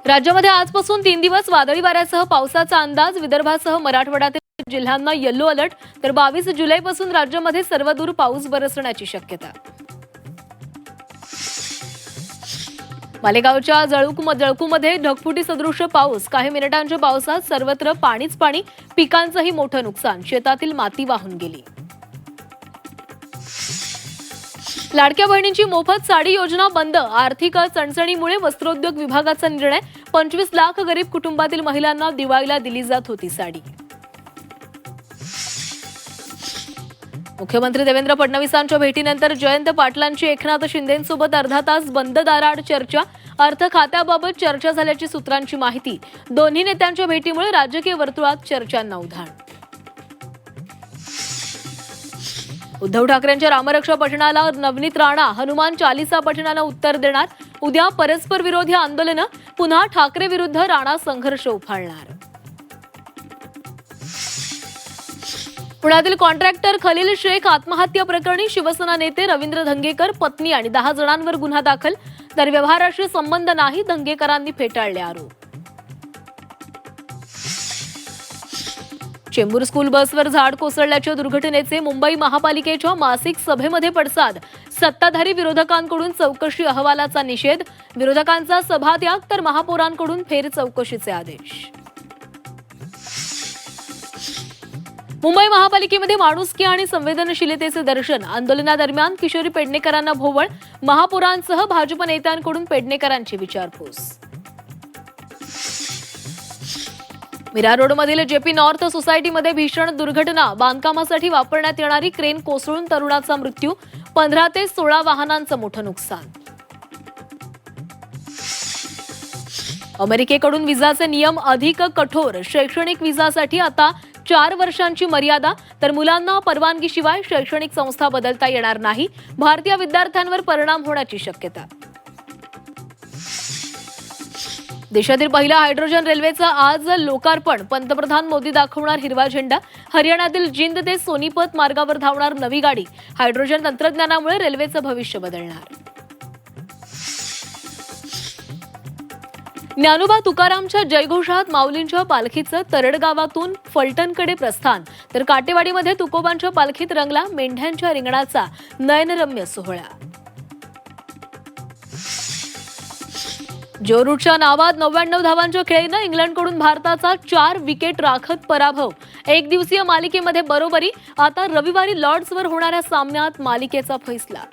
राज्यामध्ये आजपासून 3 दिवस वादळी वाऱ्यासह पावसाचा अंदाज. विदर्भासह मराठवाड्यातील जिल्ह्यांना येलो अलर्ट, तर 22 जुलैपासून राज्यामध्ये सर्वदूर पाऊस बरसण्याची शक्यता. मालेगावच्या जळकूमध्ये ढगफुटी सदृश पाऊस. काही मिनिटांच्या पावसात सर्वत्र पाणीच पाणी. पिकांचंही मोठं नुकसान. शेतातील माती वाहून गेली. लाडक्या बहिणींची मोफत साडी योजना बंद. आर्थिक चणचणीमुळे वस्त्रोद्योग विभागाचा निर्णय. 25 लाख गरीब कुटुंबातील महिलांना दिवाळीला दिली जात होती साडी. मुख्यमंत्री देवेंद्र फडणवीसांच्या भेटीनंतर जयंत पाटलांची एकनाथ शिंदेंसोबत अर्धा तास बंद दाराआड चर्चा. अर्थ खात्याबाबत चर्चा झाल्याची सूत्रांची माहिती. दोन्ही नेत्यांच्या भेटीमुळे राजकीय वर्तुळात चर्चांना उधाण. उद्धव ठाकरेंच्या रामरक्षा पठणाला नवनीत राणा हनुमान चालीसा पठणानं उत्तर देणार. उद्या परस्पर विरोधी आंदोलनं. पुन्हा ठाकरे विरुद्ध राणा संघर्ष उफाळणार. पुण्यातील कॉन्ट्रॅक्टर खलील शेख आत्महत्या प्रकरणी शिवसेना नेते रवींद्र धंगेकर, पत्नी आणि 10 जणांवर गुन्हा दाखल. तर व्यवहाराशी संबंध नाही, धंगेकरांनी फेटाळले आरोप. चेंबूर स्कूल बसवर झाड कोसळल्याच्या दुर्घटनेचे मुंबई महापालिकेच्या मासिक सभेमध्ये पडसाद. सत्ताधारी विरोधकांकडून चौकशी अहवालाचा निषेध. विरोधकांचा सभात्याग, तर महापौरांकडून फेर चौकशीचे आदेश. मुंबई महापालिकेमध्ये माणुसकी आणि संवेदनशीलतेचे दर्शन. आंदोलनादरम्यान किशोरी पेडणेकरांना भोवळ. महापौरांसह भाजप नेत्यांकडून पेडणेकरांची विचारपूस. मीरा रोडमधील जेपी नॉर्थ सोसायटीमध्ये भीषण दुर्घटना. बांधकामासाठी वापरण्यात येणारी क्रेन कोसळून तरुणाचा मृत्यू. 15 ते 16 वाहनांचं मोठं नुकसान. अमेरिकेकडून विजाचे नियम अधिक कठोर. शैक्षणिक विजासाठी आता 4 वर्षांची मर्यादा. तर मुलांना परवानगीशिवाय शैक्षणिक संस्था बदलता येणार नाही. भारतीय विद्यार्थ्यांवर परिणाम होण्याची शक्यता. देशातील पहिल्या हायड्रोजन रेल्वेचं आज लोकार्पण. पंतप्रधान मोदी दाखवणार हिरवा झेंडा. हरियाणातील जिंद ते सोनीपत मार्गावर धावणार नवी गाडी. हायड्रोजन तंत्रज्ञानामुळे रेल्वेचं भविष्य बदलणार. ज्ञानोबा तुकारामच्या जयघोषात माऊलींच्या पालखीचं तरडगावातून फलटणकडे प्रस्थान. तर काटेवाडीमध्ये तुकोबांच्या पालखीत रंगला मेंढ्यांच्या रिंगणाचा नयनरम्य सोहळा. जो रूटच्या नावात 99 धावांच्या खेळीनं इंग्लंडकडून भारताचा 4 विकेट राखत पराभव. एक दिवसीय मालिकेमध्ये बरोबरी. आता रविवारी लॉर्ड्सवर होणाऱ्या सामन्यात मालिकेचा फैसला.